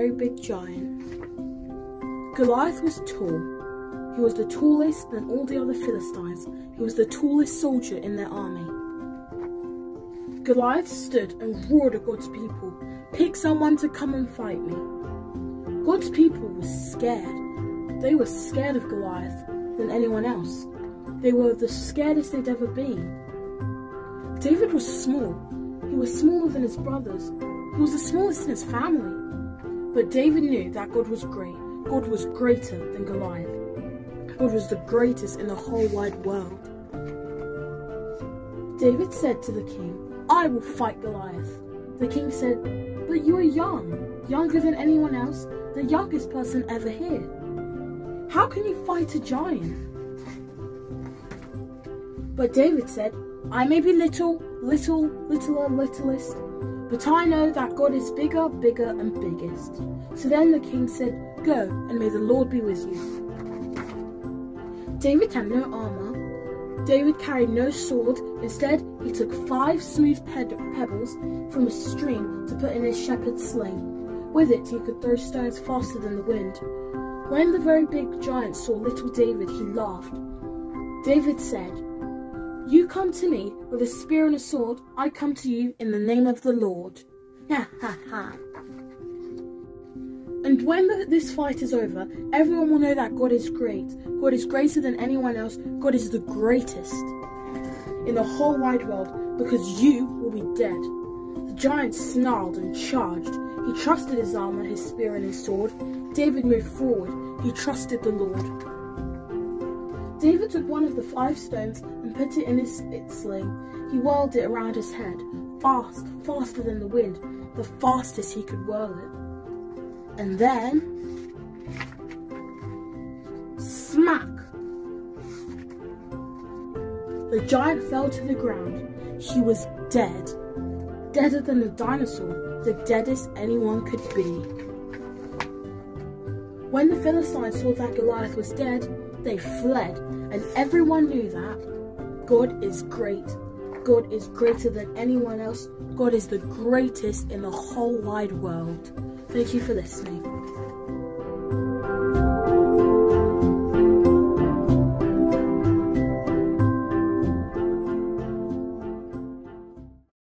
very big giant. Goliath was tall. He was the tallest than all the other Philistines. He was the tallest soldier in their army. Goliath stood and roared at God's people, "Pick someone to come and fight me." God's people were scared. They were scared of Goliath than anyone else. They were the scaredest they'd ever been. David was small. He was smaller than his brothers. He was the smallest in his family. But David knew that God was great. God was greater than Goliath. God was the greatest in the whole wide world. David said to the king, "I will fight Goliath." The king said, "But you are young, younger than anyone else, the youngest person ever here. How can you fight a giant?" But David said, "I may be littlest, but I know that God is bigger, bigger and biggest." So then the king said, "Go, and may the Lord be with you." David had no armor. David carried no sword. Instead, he took 5 smooth pebbles from a stream to put in his shepherd's sling. With it, he could throw stones faster than the wind. When the very big giant saw little David, he laughed. David said, "You come to me with a spear and a sword. I come to you in the name of the Lord." Ha ha ha. And when this fight is over, everyone will know that God is great. God is greater than anyone else. God is the greatest in the whole wide world, because you will be dead. The giant snarled and charged. He trusted his armor, his spear and his sword. David moved forward. He trusted the Lord. David took one of the 5 stones and put it in its sling. He whirled it around his head, faster than the wind, the fastest he could whirl it. And then, smack! The giant fell to the ground. He was dead. Deader than the dinosaur, the deadest anyone could be. When the Philistines saw that Goliath was dead, they fled, and everyone knew that God is great. God is greater than anyone else. God is the greatest in the whole wide world. Thank you for listening.